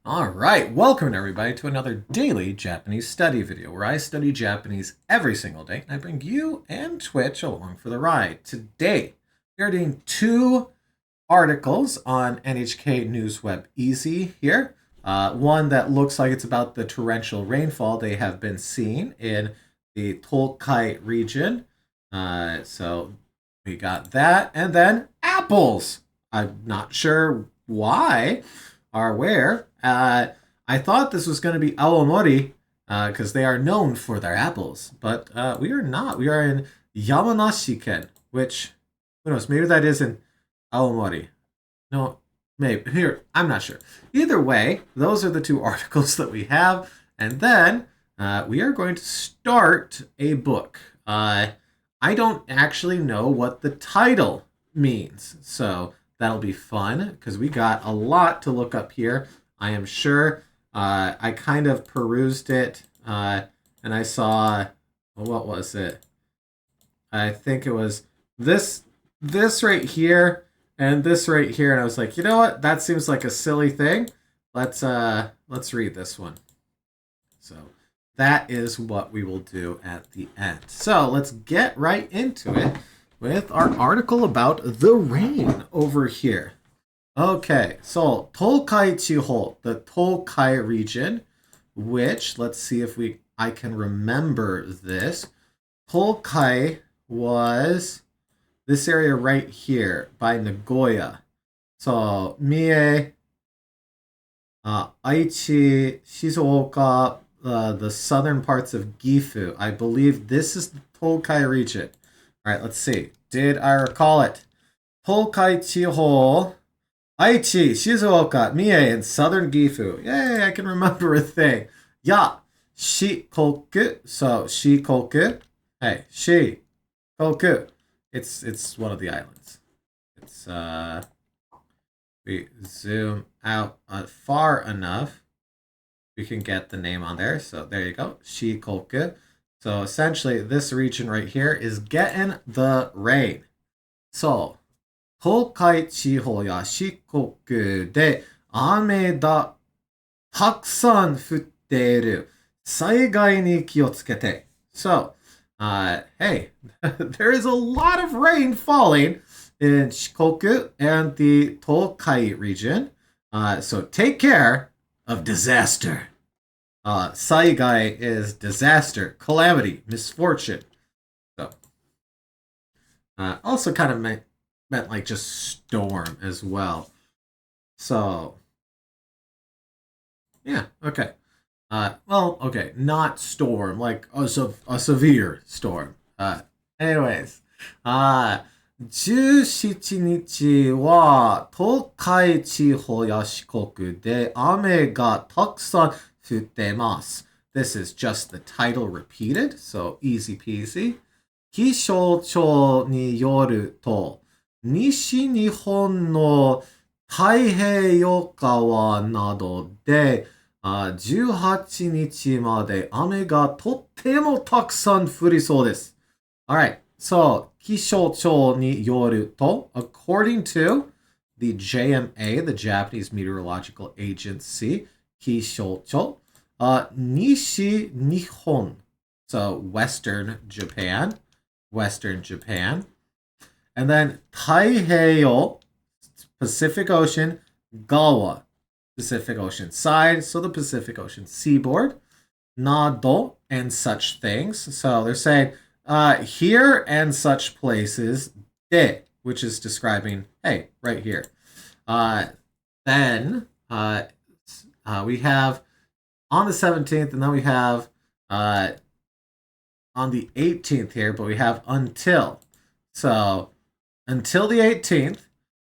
All right, welcome everybody to another daily Japanese study video where I study Japanese every single day and I bring you and Twitch along for the ride. Today, we are doing two articles on NHK News Web Easy here. One that looks like it's about the torrential rainfall they have been seeing in the Tokai region. So we got that. And then apples. I'm not sure why or where. I thought this was going to be Aomori because they are known for their apples, but we are not. We are in Yamanashi-ken, which, who knows, maybe that is in Aomori. No, maybe. Here, I'm not sure. Either way, those are the two articles that we have. And then we are going to start a book. I don't actually know what the title means. So that'll be fun because we got a lot to look up here. I am sure. I kind of perused it and I saw, what was it? I think it was this right here and this right here, and I was like, you know what? That seems like a silly thing. Let's read this one. So that is what we will do at the end. So let's get right into it with our article about the rain over here. Okay, so Tokai Chiho, the Tokai region, which let's see if I can remember this. Tokai was this area right here by Nagoya. So Mie, Aichi, Shizuoka, the southern parts of Gifu. I believe this is the Tokai region. All right, let's see. Did I recall it? Tokai Chiho, Aichi, Shizuoka, Mie, and southern Gifu. Yay, I can remember a thing. Ya, Shikoku. So, Shikoku. Hey, Shikoku. It's one of the islands. It's we zoom out far enough, we can get the name on there. So there you go, Shikoku. So essentially, this region right here is getting the rain. So, 東海地方や四国で雨がたくさん降っている。災害に気をつけて。So, hey, there is a lot of rain falling in Shikoku and the Tokai region. So take care of disaster. Saigai is disaster, calamity, misfortune. So, also kind of meant like just storm as well. So, yeah, okay. Okay, not storm, like a severe storm. Anyways, 17日は東海地方や四国で雨がたくさん降ってます。This is just the title repeated, so easy peasy. 気象庁によると、西日本の太平洋側などで18日まで雨がとってもたくさん降りそうです。Alright, so 気象庁によると、according to the JMA, the Japanese Meteorological Agency, 気象庁, Nishi Nihon, so Western Japan, and then Taiheiyo, Pacific Ocean, Gawa, Pacific Ocean side, so the Pacific Ocean seaboard, Nado, and such things. So they're saying here and such places, de, which is describing, hey, right here. Then we have on the 17th, and then we have on the 18th here, but we have until. So until the 18th,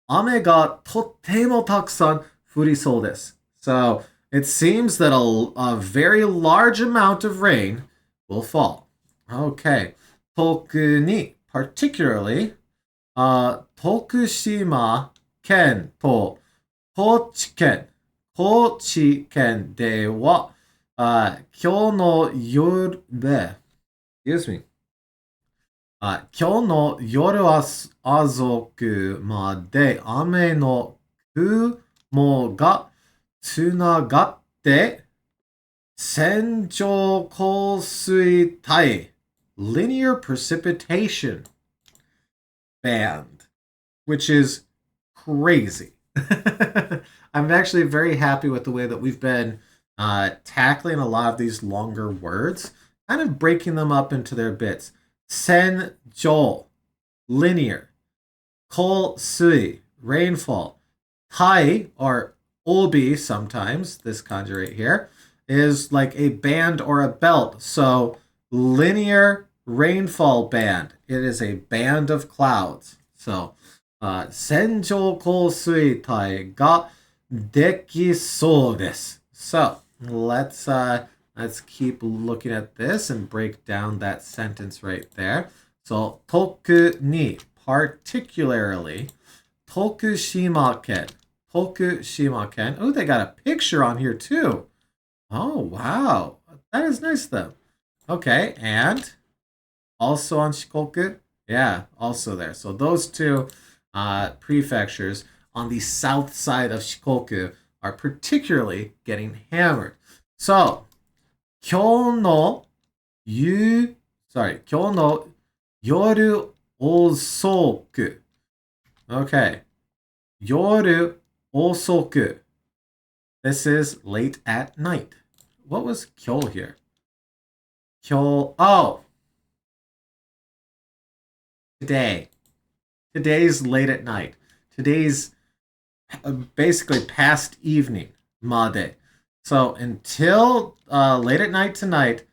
雨がとってもたくさん降りそうです. So it seems that a very large amount of rain will fall. Okay. 特に particularly, 徳島県と高知県では、今日の夜で、excuse me. 今日の夜遅くまで雨の雲がつながって、線状降水帯 linear precipitation band, which is crazy. I'm actually very happy with the way that we've been tackling a lot of these longer words, kind of breaking them up into their bits. Senjou, linear. Kol sui, rainfall. Tai, or obi sometimes, this kanji right here, is like a band or a belt. So linear rainfall band. It is a band of clouds. So 線状降水帯ができそうです。So let's keep looking at this and break down that sentence right there. So 特に particularly 徳島県 Tokushima Ken. Oh, they got a picture on here too. Oh, wow. That is nice though. Okay, and also on Shikoku? Yeah, also there. So those two prefectures on the south side of Shikoku are particularly getting hammered. So, 今日の夜遅く. Okay. 夜遅く. This is late at night. What was 今日 here? 今日, oh. Today. Today's late at night. Today's basically past evening. Made. So until late at night tonight,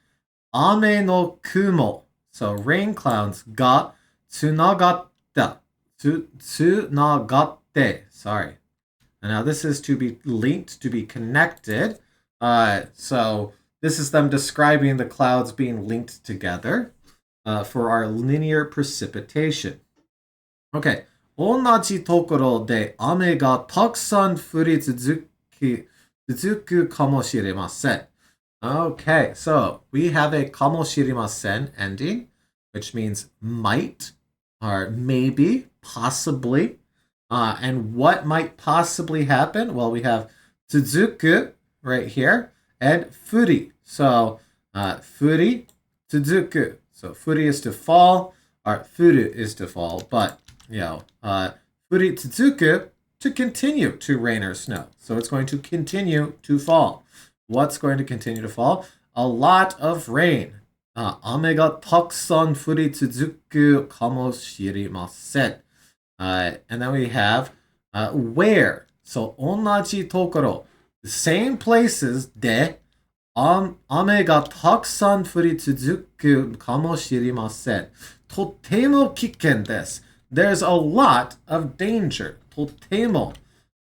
ame no kumo. So rain clouds ga tsunagatta. Tsunagatte. Sorry. And now this is to be linked, to be connected. So this is them describing the clouds being linked together for our linear precipitation. Okay. 同じところで雨がたくさん降り続くかもしれません. Okay, so we have a かもしれません ending, which means might or maybe, possibly. And what might possibly happen? Well, we have 続く right here and 降り. So 降り 続く. So 降り is to fall, or 降る is to fall, but furi tsuku, to continue to rain or snow. So it's going to continue to fall. What's going to continue to fall? A lot of rain. Ame ga takusan furi tsuku kamoshirimasen. And then we have where. So 同じところ. The same places で雨がたくさん降り続くかもしれません。とても危険です。There's a lot of danger. とても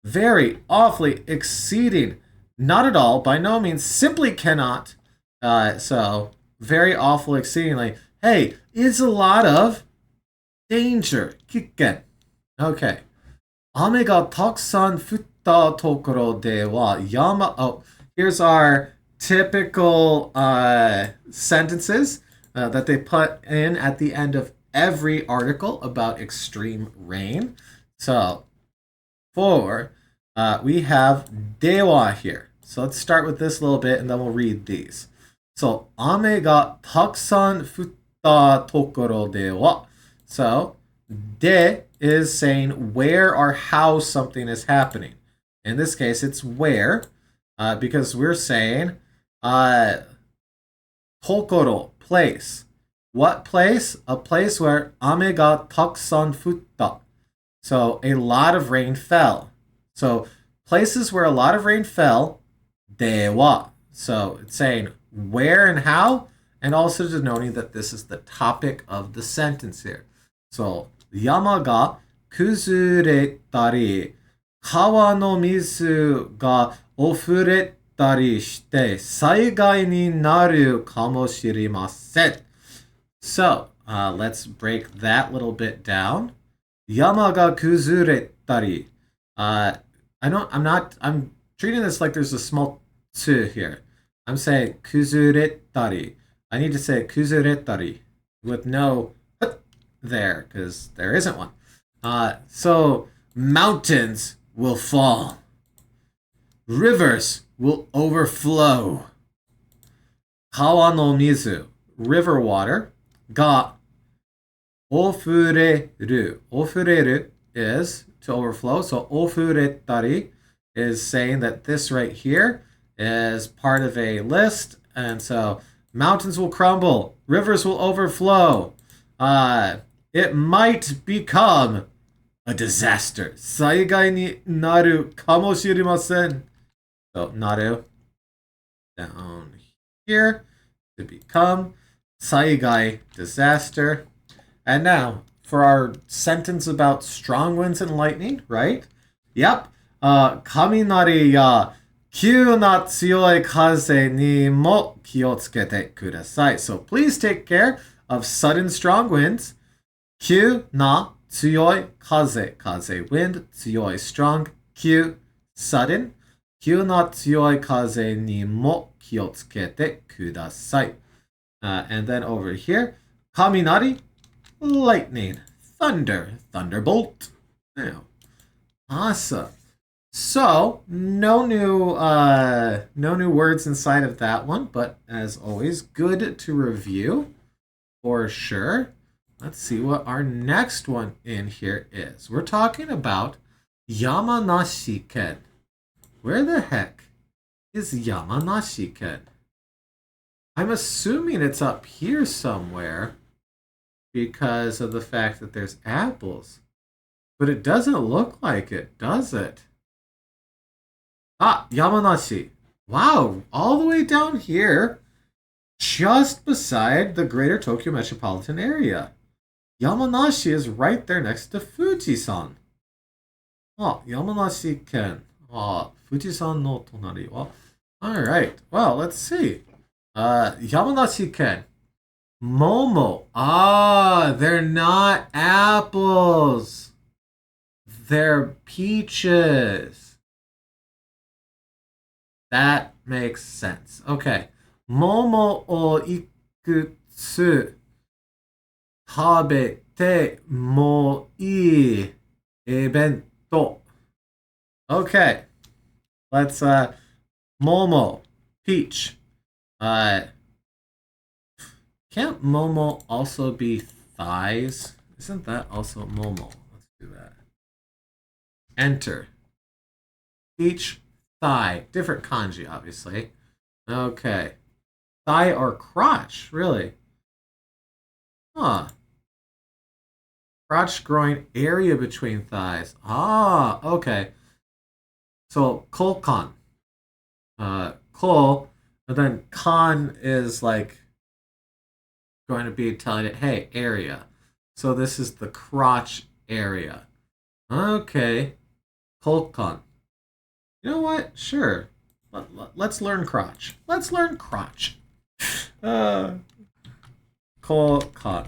very, awfully, exceeding, not at all, by no means, simply cannot. So very awful, exceedingly. Hey, it's a lot of danger. 危険. Okay. 雨がたくさん降ったところでは山. Oh, here's our typical sentences that they put in at the end of every article about extreme rain. So, we have dewa here. So let's start with this a little bit and then we'll read these. So, 雨がたくさん降ったところでは. So, de is saying where or how something is happening. In this case, it's where, because we're saying tokoro, place. What place? A place where ame ga takusan futta. So a lot of rain fell. So places where a lot of rain fell, dewa. So it's saying where and how, and also denoting that this is the topic of the sentence here. So yama ga kuzuretari, kawa no mizu ga ofuretari shite saigai ni naru kamoshirimasen. So, let's break that little bit down. Yama ga kuzuretari. I'm treating this like there's a small tsu here. I'm saying kuzuretari. I need to say kuzuretari with no there, because there isn't one. So, mountains will fall. Rivers will overflow. Kawa no mizu, river water, ga ofureru. Ofureru is to overflow. So ofuretari is saying that this right here is part of a list. And so mountains will crumble, rivers will overflow. It might become a disaster. 災害になるかもしれません. So, naru down here to become 災害 disaster. And now for our sentence about strong winds and lightning, right? Yep. 雷や急な強い風にも気をつけてください. So please take care of sudden strong winds. 急な強い風, 風 wind, 強い strong, 急 sudden, 急な強い風にも気をつけてください. And then over here, 雷 lightning, thunder, thunderbolt. Now, awesome. So no new words inside of that one, but as always, good to review for sure. Let's see what our next one in here is. We're talking about Yamanashi-ken. Where the heck is Yamanashi-ken? I'm assuming it's up here somewhere because of the fact that there's apples. But it doesn't look like it, does it? Ah, Yamanashi. Wow, all the way down here, just beside the greater Tokyo metropolitan area. Yamanashi is right there next to Fujisan. Ah, Yamanashi-ken. Ah, Fujisan no tonari wa. Alright, well, let's see. Yamanashi-ken. Momo. Ah, they're not apples. They're peaches. That makes sense. Okay. Momo o ikutsu tabete mo ii ebento. Okay. Let's Momo, peach. Can't Momo also be thighs? Isn't that also Momo? Let's do that. Enter. Peach, thigh. Different kanji, obviously. Okay. Thigh or crotch, really? Huh. Crotch groin area between thighs. Ah, okay. So, kolkan. Kol, and then kan is like going to be telling it, hey, area. So this is the crotch area. Okay. Kolkan. You know what? Sure. Let's learn crotch. Let's learn crotch. Kolkan.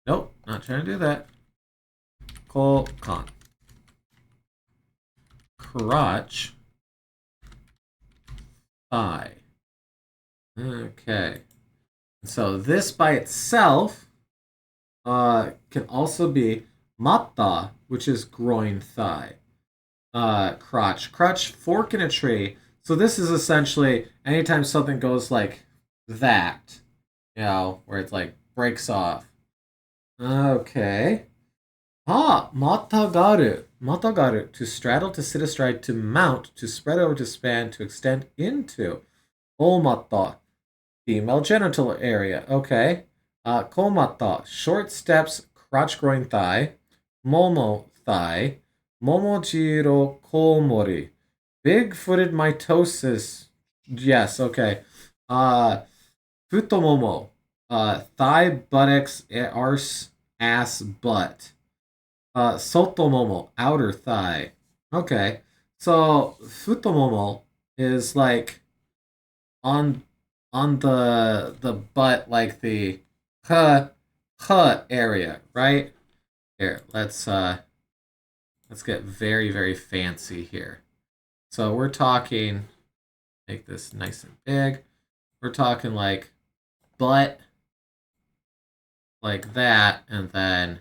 Nope, not trying to do that. Kolkan. Crotch. Thigh. Okay. So this by itself can also be mata, which is groin thigh. Crotch. Crotch, fork in a tree. So this is essentially anytime something goes like that, you know, where it's like breaks off. Okay. Ah, matagaru. Matagaru, to straddle, to sit astride, to mount, to spread over, to span, to extend into. Omata, female genital area. Okay. Komata, short steps, crotch, groin, thigh. Momo, thigh. Momojiro komori, big-footed mitosis. Yes, okay. Futomomo, thigh, buttocks, arse, ass, butt. Sotomomo, outer thigh. Okay, so futomomo is like on the butt, like the area, right? Here, let's get very, very fancy here. So we're talking, make this nice and big. We're talking like butt, like that, and then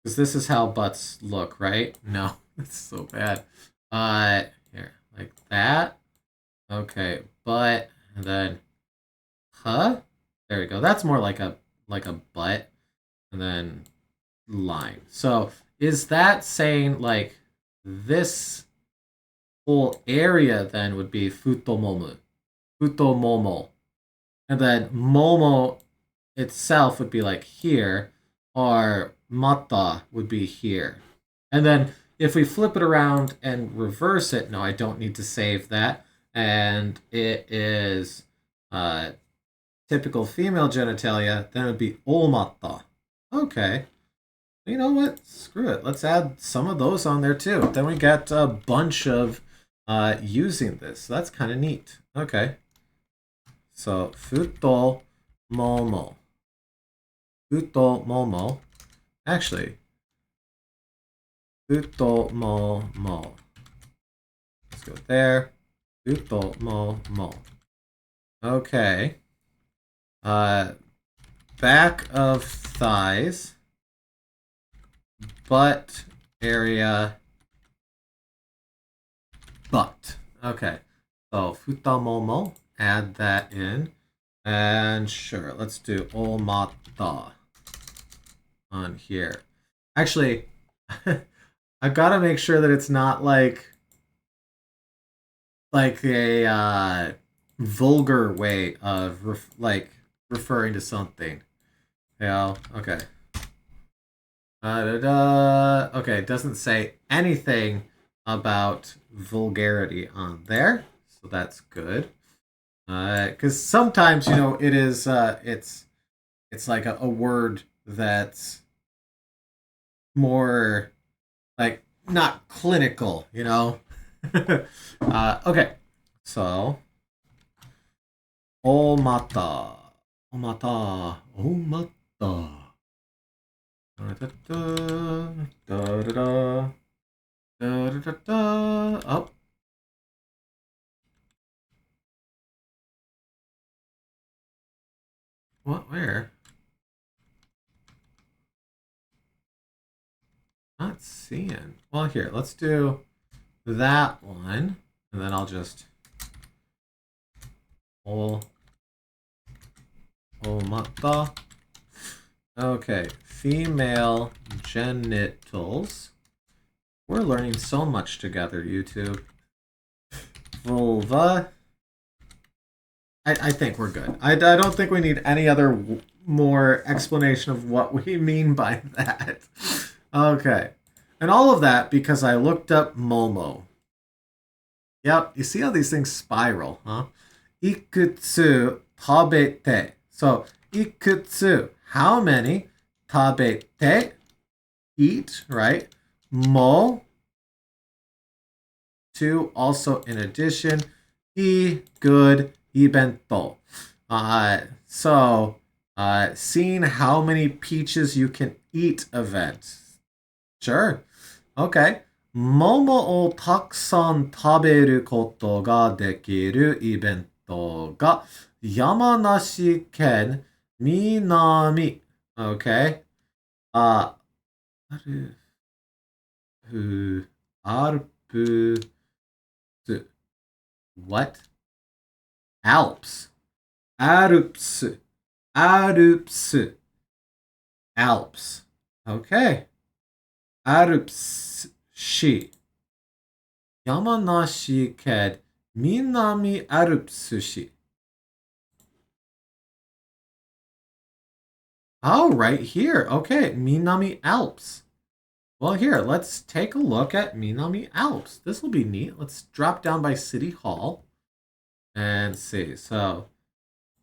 Because this is how butts look, right? No, it's so bad. Here, like that. Okay, butt, and then huh? There we go. That's more like a butt, and then line. So is that saying like this whole area then would be futomomu, futomomo, and then momo itself would be like here, or mata would be here. And then if we flip it around and reverse it, no, I don't need to save that. And it is typical female genitalia, then it would be omata. Okay. You know what? Screw it. Let's add some of those on there too. Then we got a bunch of using this. So that's kind of neat. Okay. So, futo momo. Futo momo. Actually, futo momo. Let's go there. Futo momo. Okay. Back of thighs. Butt area. Butt. Okay. So, futamomo. Add that in. And sure, let's do omata on here. Actually, I've got to make sure that it's not like a vulgar way of referring to something. Yeah. Okay. Okay, it doesn't say anything about vulgarity on there, so that's good. Because sometimes it is it's like a word that's more like not clinical, okay, so omata, omata, omata. Da, da, da, da, da, da, da, da. Oh. What? Where? Not seeing. Well, here, let's do that one. And then I'll just... Omata. Okay, female genitals. We're learning so much together, YouTube. Vulva. I think we're good. I don't think we need any other more explanation of what we mean by that. Okay. And all of that because I looked up Momo. Yep, you see how these things spiral, huh? Ikutsu tabete. So, ikutsu, how many? Tabete, eat, right? Mo, two, also in addition. Good, ibento. Seeing how many peaches you can eat event. Sure. Okay. 桃をたくさん食べることができるイベントが山梨県南。Okay. あ、アルプス。What? Alps. Alps. Alps. Alps. Okay. Alps 市。山梨県南アルプス市。Oh, right here. Okay, Minami Alps. Well, here, let's take a look at Minami Alps. This will be neat. Let's drop down by City Hall and see. So,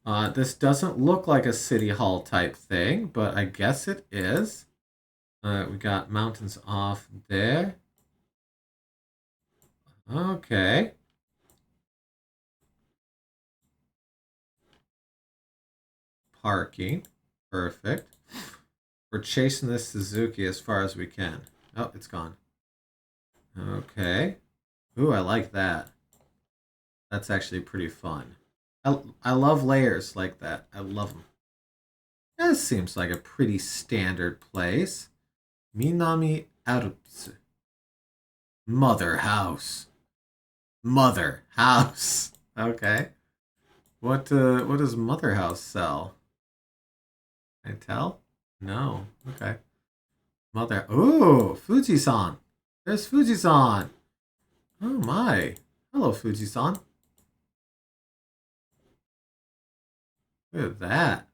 this doesn't look like a City Hall type thing, but I guess it is. We got mountains off there. Okay. Parking. Perfect. We're chasing this Suzuki as far as we can. Oh, it's gone. Okay. Ooh, I like that. That's actually pretty fun. I love layers like that. I love them. This seems like a pretty standard place. Minami Alps. Mother house. Mother house. Okay. What does Mother House sell? Can I tell? No. Okay. Mother. Ooh, Fuji-san. There's Fuji-san. Oh my. Hello, Fuji-san. Look at that.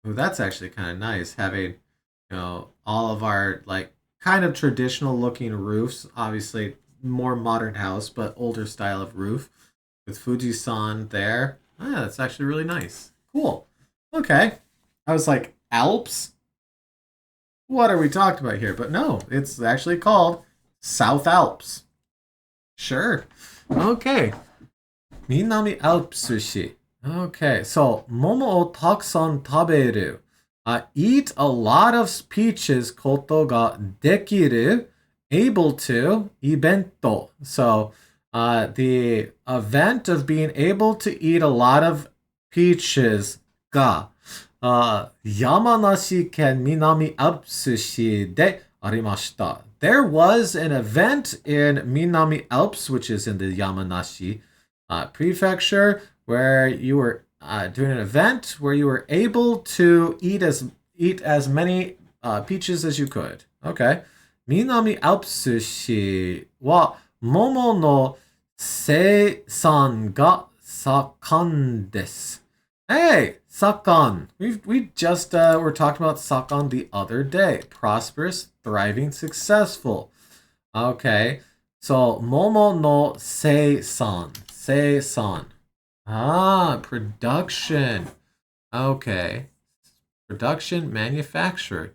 Ooh, that's actually kind of nice having, all of our like kind of traditional looking roofs. Obviously, more modern house, but older style of roof with Fuji-san there. Ah, that's actually really nice. Cool. Okay. I was like, Alps? What are we talking about here? But no, it's actually called South Alps. Sure. Okay. Minami Alps sushi. Okay, so momo o takusan taberu. Eat a lot of peaches koto ga dekiru, able to, ibento. So the event of being able to eat a lot of peaches ga Yamanashi ken Minami Alpsushi de arimashita. There was an event in Minami Alps, which is in the Yamanashi prefecture, where you were doing an event where you were able to eat as many peaches as you could. Okay. Minami Alpsushi wa momo no seisan ga sakan desu. Hey, sakan. We just were talking about sakan the other day. Prosperous, thriving, successful. Okay. So momo no seisan. Seisan. Ah, production. Okay. Production, manufacture.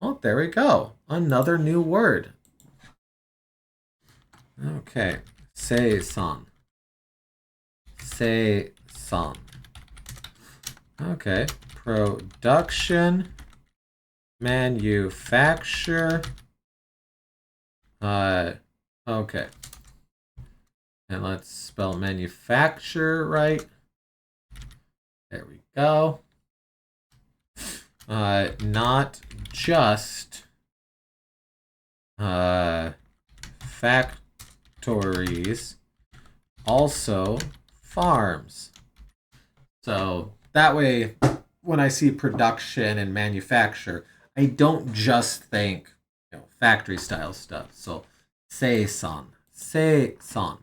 Oh, there we go. Another new word. Okay. Seisan. Seisan. Okay. Production, manufacture. Okay. And let's spell manufacture right. There we go. Not just factories, also farms. So that way, when I see production and manufacture, I don't just think factory style stuff. So seisan, seisan.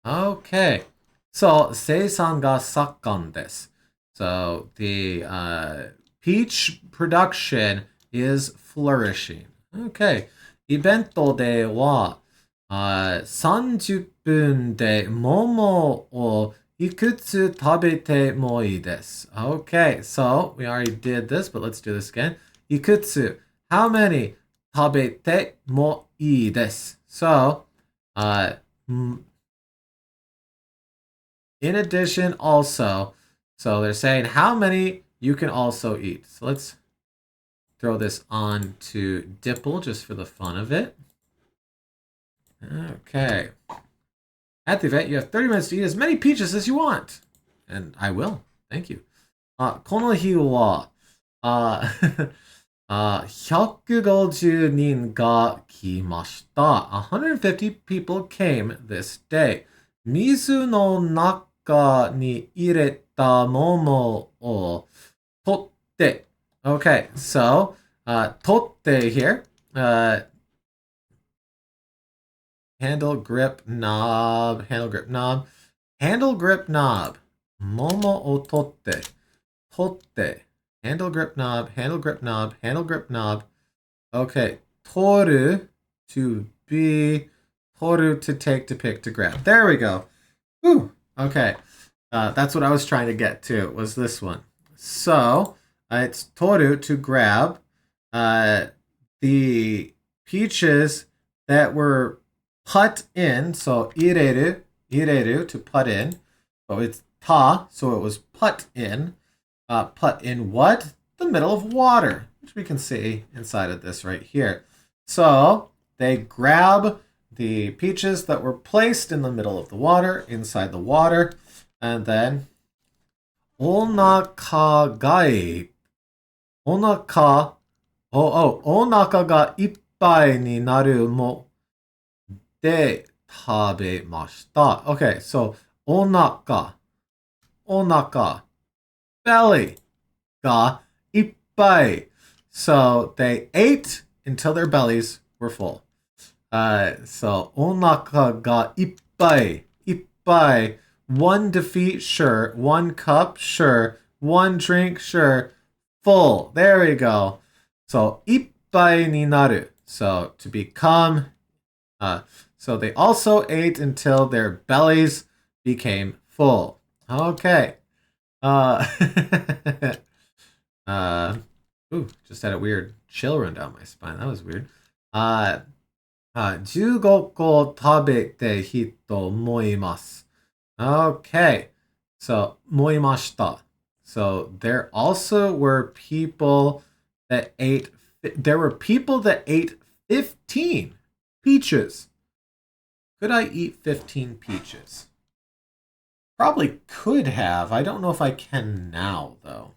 Okay. So seisan ga sakan desu. So the peach production is flourishing. Okay. イベントでは、30分で桃をいくつ食べてもいいです。Okay, so we already did this, but let's do this again. いくつ how many 食べてもいいです。So, in addition, also, so they're saying how many you can also eat. So let's throw this on to Dipple just for the fun of it. Okay. At the event, you have 30 minutes to eat as many peaches as you want. And I will. Thank you. この日は、150人が来ました。150 people came this day. 水の中に入れた桃を取って。Okay, so, 取って here. Handle, grip, knob, handle, grip, knob. Handle, grip, knob. Momo o totte. Totte. Handle, grip, knob, handle, grip, knob, handle, grip, knob. Okay. Toru, to be. Toru, to take, to pick, to grab. There we go. Whew. Okay. That's what I was trying to get to, was this one. So, it's toru, to grab. The peaches that were put in, so ireru, to put in. So it's ta, so it was put in. Put in what? The middle of water, which we can see inside of this right here. So they grab the peaches that were placed in the middle of the water, inside the water, and then onaka お腹がいっぱいになるもで食べました。Okay, so お腹、belly がいっぱい. So they ate until their bellies were full. So お腹がいっぱい. One defeat, sure. One cup, sure. One drink, sure. Full. There we go. So いっぱいになる. So to become. So they also ate until their bellies became full. Okay. Just had a weird chill run down my spine. That was weird. 15個食べていいと思います. Okay. So, 思いました. So, there also were people that ate 15 peaches. Could I eat 15 peaches? Probably could have. I don't know if I can now, though.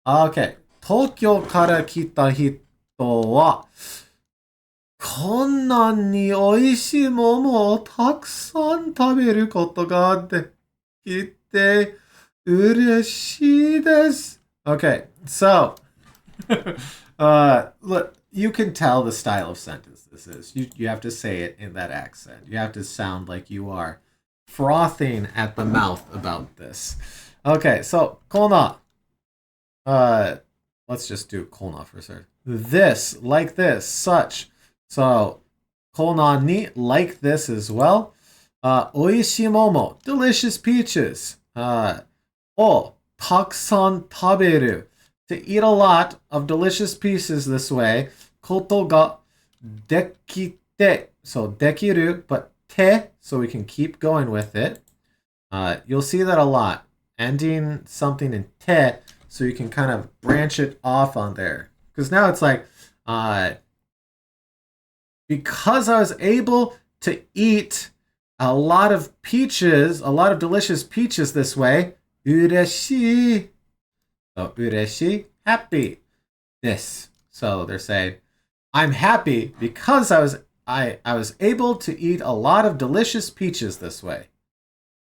Okay. 東京から来た人は、こんなに美味しい桃をたくさん食べることができて嬉しいです. Okay, so look, you can tell the style of sentence this is. You have to say it in that accent. You have to sound like you are frothing at the mouth about this. Okay, so こんな let's just do こんな for a second. This, like this, such. So, こんなに like this as well. おいしい桃 delicious peaches. をたくさん食べる to eat a lot of delicious pieces this way. ことができて so できる but て so we can keep going with it. You'll see that a lot. Ending something in te so you can kind of branch it off on there. Because now it's like because I was able to eat a lot of peaches, a lot of delicious peaches this way, 嬉しい. So 嬉しい, happy. This. So they're saying, I'm happy because I was able to eat a lot of delicious peaches this way.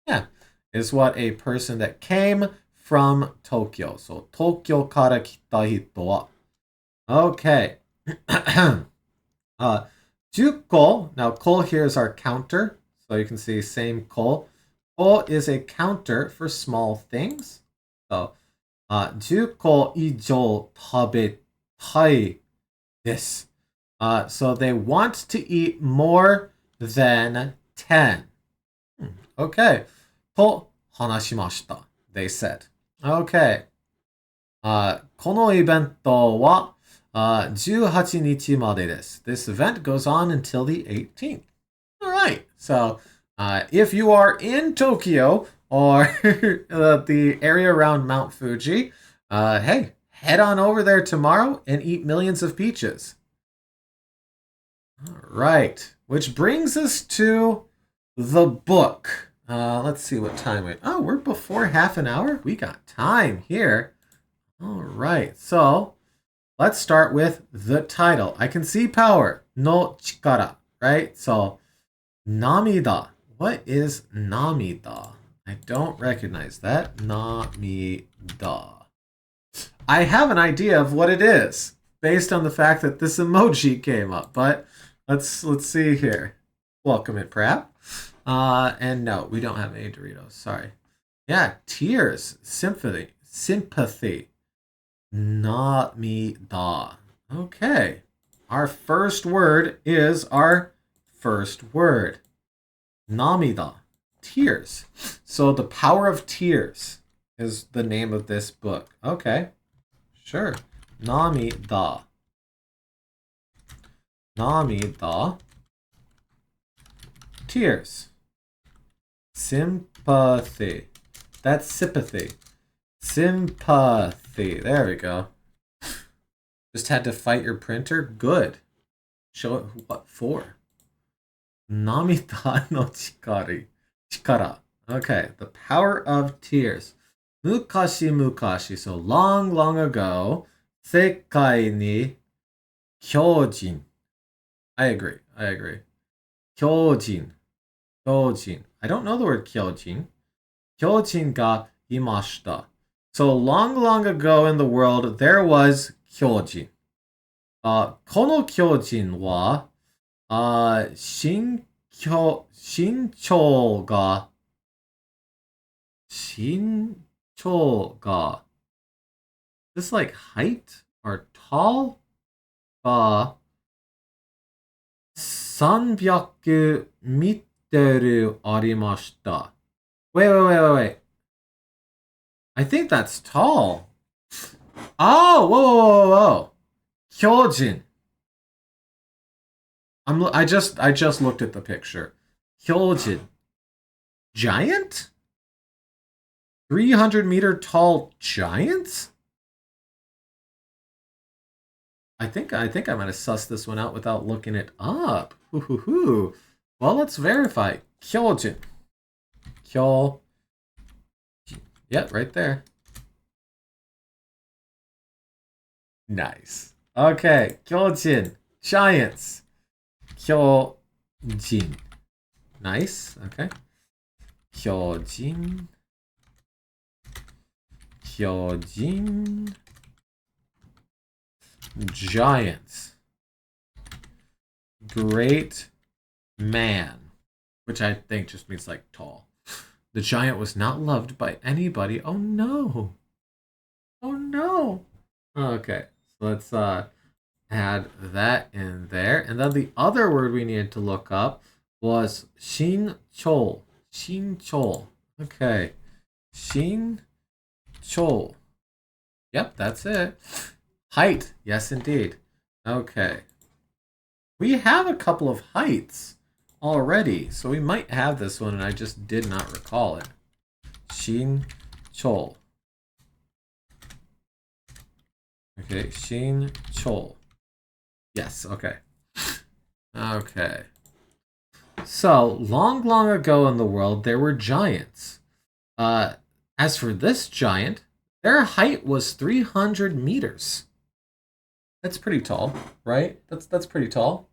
Yeah, is what a person that came from Tokyo. So 東京から来た人は. Okay. 10個. Now, 個 here is our counter. So you can see same 個. 個 is a counter for small things. So, 10個以上食べたいです. So they want to eat more than 10. Okay. と話しました. They said. Okay. このイベントは18日までです. This event goes on until the 18th. All right. So, if you are in Tokyo or the area around Mount Fuji, hey, head on over there tomorrow and eat millions of peaches. All right. Which brings us to the book. Let's see what time we're before half an hour. We got time here. All right. So, let's start with the title. I can see power. No chikara, right? So, namida. What is namida? I don't recognize that. Namida. I have an idea of what it is based on the fact that this emoji came up, but let's see here. Welcome it, Prap. And no, we don't have any Doritos. Sorry. Yeah, tears, sympathy. Namida. Okay. Our first word is our first word. Namida. Tears. So the power of tears is the name of this book. Okay. Sure. Namida. Namida. Tears. Sympathy. That's sympathy. Sympathy. There we go. Just had to fight your printer? Good. Show it what for. Namida no chikara. Okay, the power of tears. Mukashi mukashi. So long, long ago. 世界に狂人. I agree. I agree. 狂人. 狂人. I don't know the word 狂人. 狂人がいました. So long, long ago in the world, there was 狂人. この狂人は、身長が、this like height or tall? 300ミルありました. Wait. I think that's tall. Oh, whoa. 狂人. I just looked at the picture. 狂人. Giant? 300-meter tall giants? I think I might have sussed this one out without looking it up. Well, let's verify. 狂人. Yep, right there. Nice. Okay, 狂人. Giants. 狂人. Nice. Okay. 狂人. Giants. Great man. Which I think just means like tall. The giant was not loved by anybody. Oh no. Okay, so let's add that in there. And then the other word we needed to look up was 身長. Okay. 身長. Yep, that's it. Height. Yes, indeed. Okay. We have a couple of heights already, so we might have this one and I just did not recall it. 身長. Okay, 身長. Yes, okay. Okay. So, long ago in the world, there were giants. As for this giant, their height was 300 meters. That's pretty tall, right? That's pretty tall.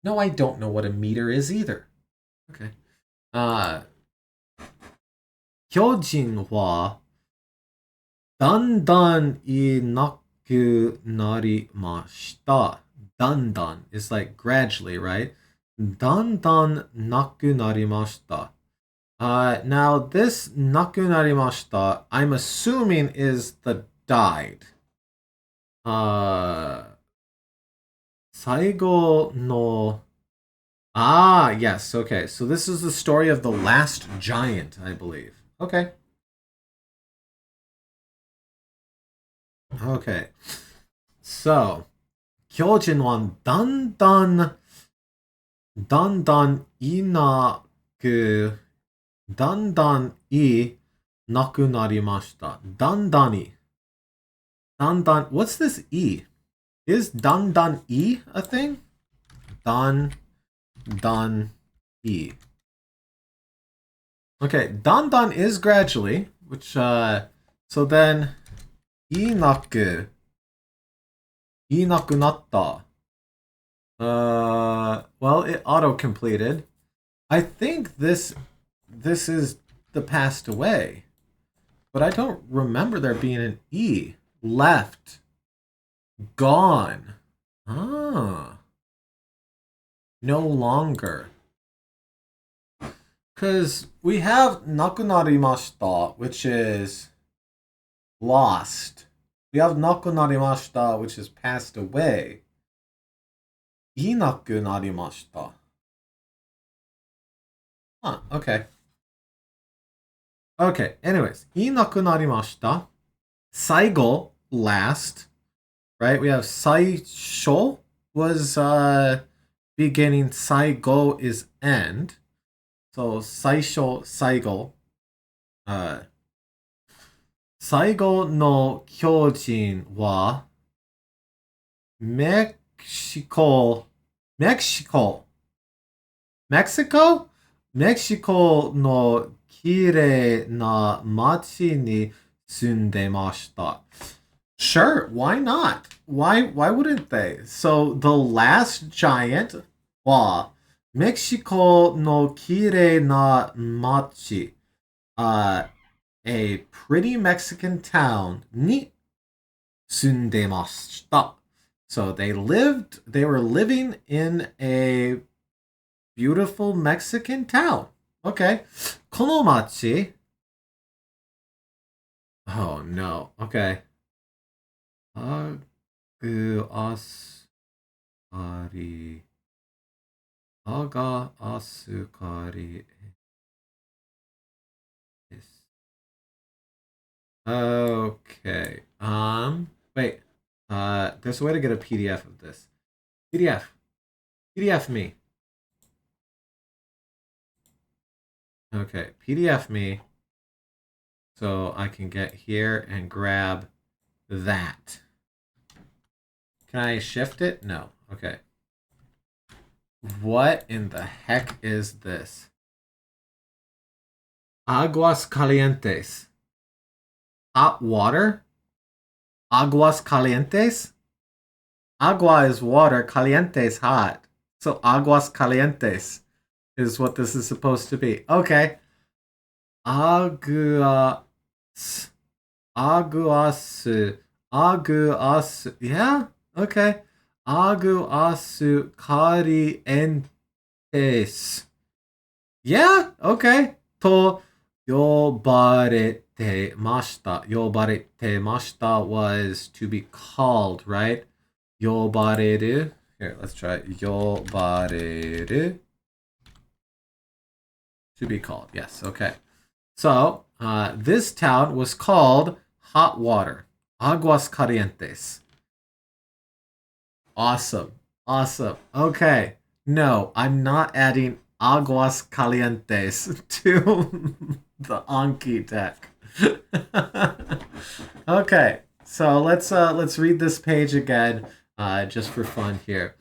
No, I don't know what a meter is either. Okay. 巨人はだんだんいなくなりました. だんだん is like gradually, right? だんだんなくなりました. Now this なくなりました, I'm assuming is the died. 最後の yes, okay. So this is the story of the last giant, I believe. Okay. So, 巨人はだんだんいなくなりました. だんだん what's this E? Is だんだん E a thing? だんE. Okay, だんだん is gradually, which, so then, いなくなった. Well, it auto-completed. I think this is the passed away. But I don't remember there being an E. Left. Gone. No longer. Because we have なくなりました, which is lost. We have なくなりました, which is passed away. いなくなりました. Okay. Okay, anyways. いなくなりました. 最後, last. Right? We have 最初 was beginning. 最後 is end. So 最初, 最後. 最後の巨人はメキシコの綺麗な街に住んでました. Sure, why not? Why wouldn't they? So the last giant wa Mexico no kirei na machi. A pretty Mexican town ni sundemashita. So they were living in a beautiful Mexican town. Okay. Konomachi. Oh no. Okay. Agu asukari. Aga asukari. Okay. Wait. There's a way to get a PDF of this. PDF. PDF me. Okay. PDF me. So I can get here and grab that. Can I shift it? No. Okay. What in the heck is this? Aguas calientes. Hot water? Aguas calientes? Agua is water, caliente is hot. So aguas calientes is what this is supposed to be. Okay. Aguas. Aguas. Aguas. Yeah? Okay. Aguas calientes. Yeah? Okay. To yobarete mashita. Yobarete mashita was to be called, right? Yobareru. Here, let's try it. Yobareru. To be called. Yes, okay. So, this town was called Hot Water. Aguas Calientes. Awesome. Awesome. Okay. No, I'm not adding Aguas Calientes to the Anki deck. Okay. So let's read this page again, just for fun here.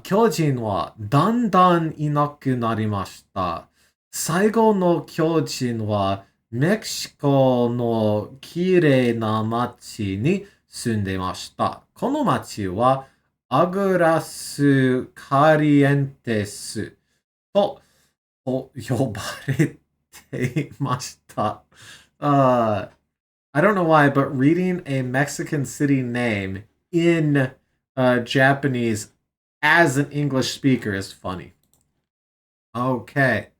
巨人はだんだんいなくなりました。最後の巨人はメキシコの綺麗な町に住んでました。この町はアグラスカリエンテスと呼ばれていました。I don't know why, but reading a Mexican city name in Japanese as an English speaker is funny. Okay.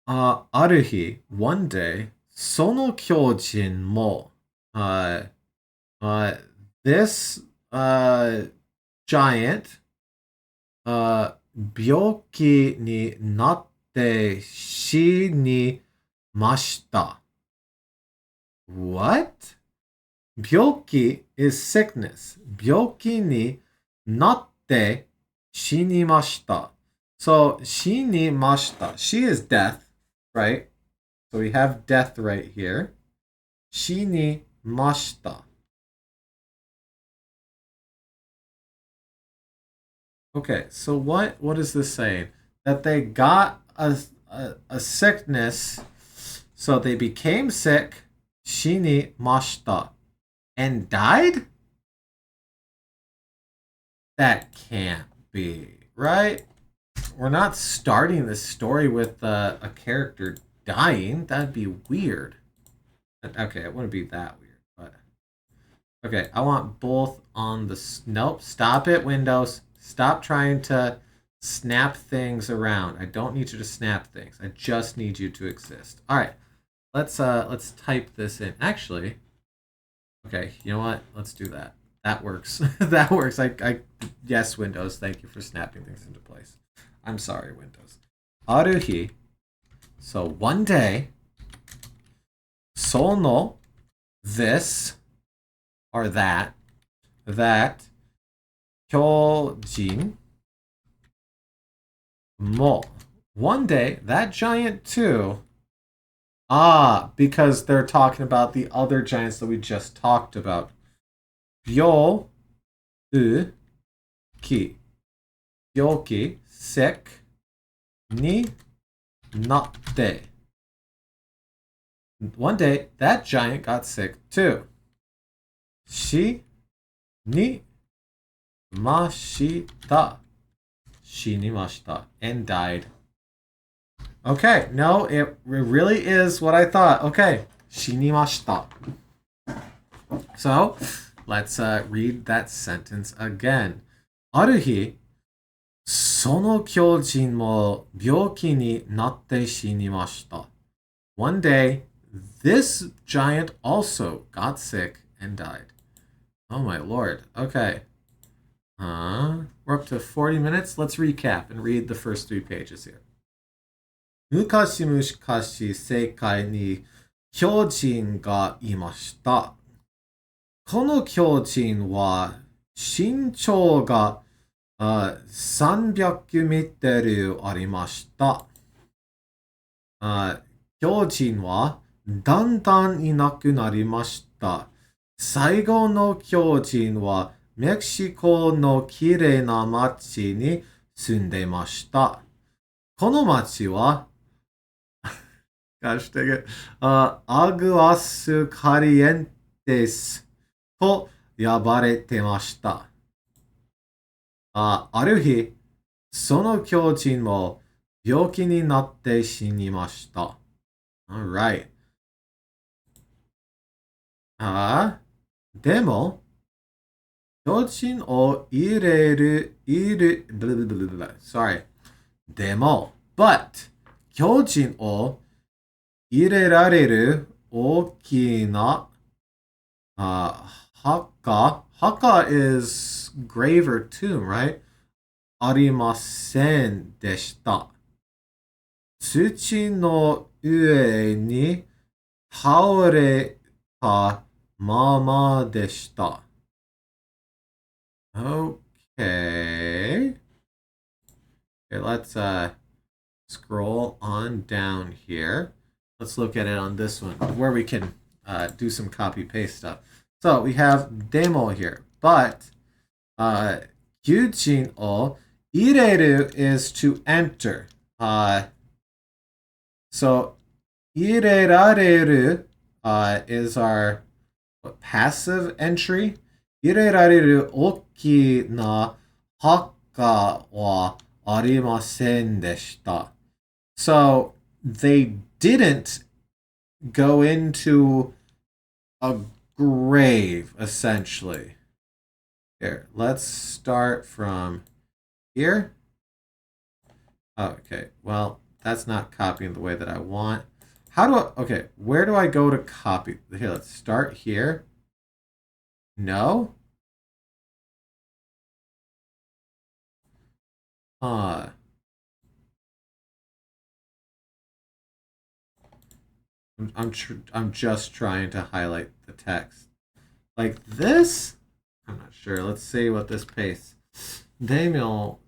ある日、one day, その巨人も、this giant 病気になって死にました。What? 病気 is sickness. 病気になって死にました。So, 死にました。She is death, right? So we have death right here. 死にました。Okay, so what is this saying? That they got a sickness, so they became sick, 死にました, and died? That can't be, right? We're not starting this story with a character dying. That'd be weird. Okay, it wouldn't be that weird, but okay, I want both on the nope. Stop it, Windows. Stop trying to snap things around. I don't need you to snap things. I just need you to exist. All right, let's type this in. Actually, okay, you know what? Let's do that. That works. That works. Yes, Windows. Thank you for snapping things into place. I'm sorry, Windows. Aruhi. So one day, sono, this, or that, kyojin, mo. One day, that giant too. Because they're talking about the other giants that we just talked about. Byo, ki. Byoki, sick, ni, natte. One day, that giant got sick too. しにました。死にました and died. Okay, no, it really is what I thought. Okay, 死にました. So, let's read that sentence again. ある日、その巨人も病気になって死にました. One day, this giant also got sick and died. Oh my lord. Okay. We're up to 40 minutes. Let's recap and read the first 3 pages here. 昔々世界に巨人がいました。この巨人は身長が300メートルありました。巨人はだんだんいなくなりました。最後の巨人はメキシコのきれいな町に住んでました。この町はGosh dang it. Aguas Calientes と呼ばれてました。ある日、その巨人も病気になって死にました。Alright. でも、巨人をSorry. でも、but 巨人を入れられる大きな墓 is grave or tomb, right? ありませんでした。土の上に倒れたままでした。Okay. Okay, let's scroll on down here. Let's look at it on this one, where we can do some copy-paste stuff. So we have demo here, but kyujin o ireru is to enter. So irerareru is our passive entry. Irerareru oki na haka wa arimasen deshita. So they didn't go into a grave, essentially. Here, let's start from here. Okay, well, that's not copying the way that I want. How do I, okay, where do I go to copy? Here, let's start here. No? I'm just trying to highlight the text. Like this? I'm not sure. Let's see what this paste. でも、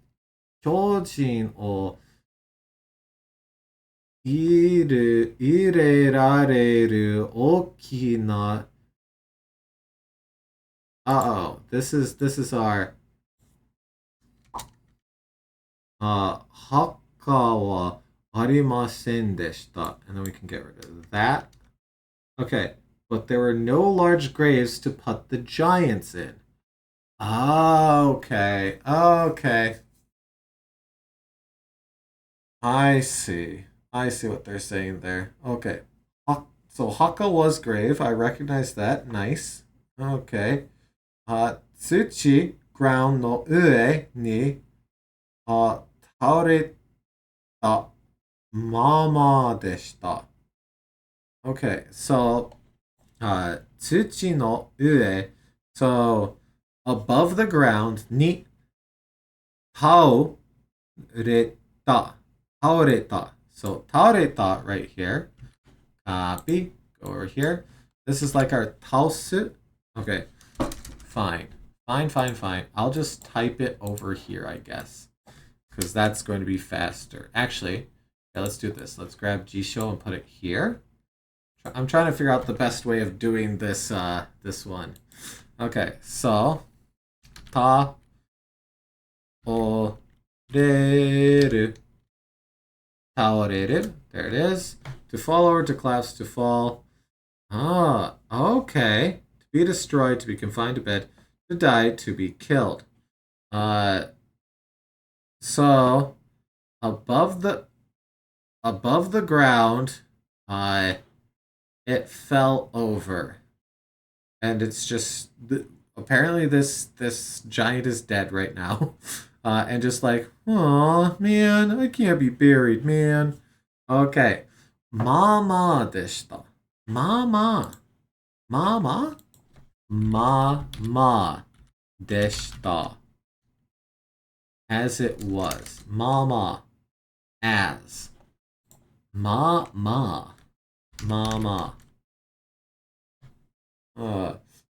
巨人を入れられる大きな this is our 墓はありませんでした. And then we can get rid of that. Okay, but there were no large graves to put the giants in. Okay. I see what they're saying there. Okay. So Haka was grave. I recognize that. Nice. Okay. Tsuchi, ground no ue ni taoreta mama deshita. Okay, so tsuchi no ue, so above the ground, ni taoreta. Taoreta. So taoreta right here. Copy. Go over here. This is like our taosu. Okay. Fine. I'll just type it over here, I guess. Because that's going to be faster. Actually, yeah, let's do this. Let's grab Jisho and put it here. I'm trying to figure out the best way of doing this this one. Okay, so ta o reru. Taoreru. There it is. To fall over, to collapse, to fall. Okay. To be destroyed, to be confined to bed, to die, to be killed. So above the ground, it fell over, and it's just apparently this giant is dead right now, and just like, oh man, I can't be buried, man. Okay, mama deshita, mama, mama, mama deshita, as it was, mama, as, mama, mama.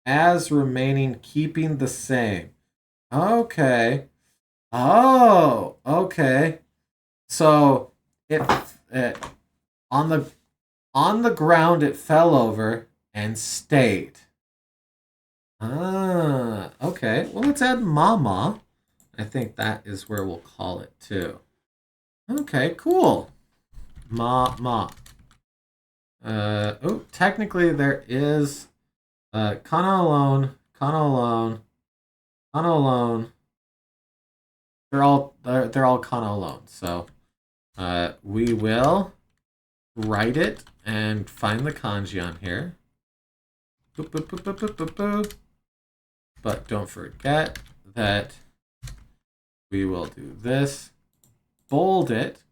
As remaining, keeping the same. Okay. Oh, okay. So it on the ground it fell over and stayed. Ah, okay. Well, let's add mama. I think that is where we'll call it too. Okay, cool. Ma. Oh, technically there is Kana alone. They're all Kana alone. So we will write it and find the kanji on here. Boop, boop, boop, boop, boop, boop, boop. But don't forget that we will do this. Bold it.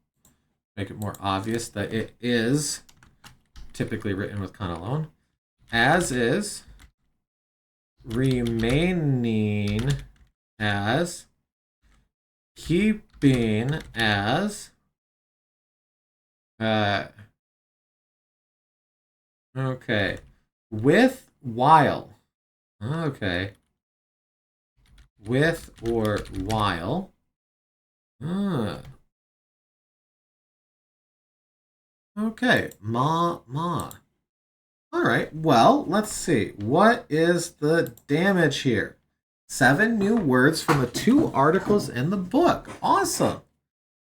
Make it more obvious that it is typically written with kana alone. As is, remaining as, keeping as, okay, with while, okay, with or while, okay, ma. All right, well, let's see. What is the damage here? 7 new words from the 2 articles in the book. Awesome.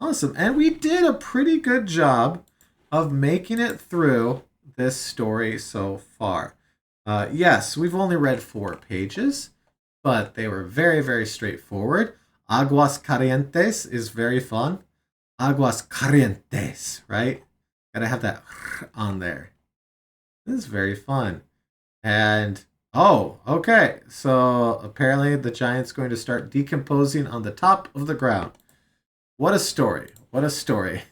Awesome. And we did a pretty good job of making it through this story so far. Yes, we've only read 4 pages, but they were very, very straightforward. Aguas calientes is very fun. Aguas calientes, right? Gotta have that on there. This is very fun. And, oh, okay. So apparently the giant's going to start decomposing on the top of the ground. What a story. What a story.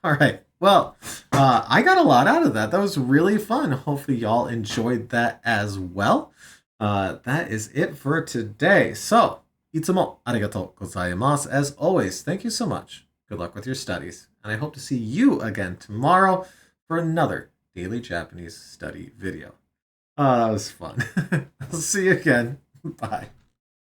All right. Well, I got a lot out of that. That was really fun. Hopefully y'all enjoyed that as well. That is it for today. So, いつもありがとうございます. As always, thank you so much. Good luck with your studies. And I hope to see you again tomorrow for another Daily Japanese Study video. That was fun. I'll see you again. Bye.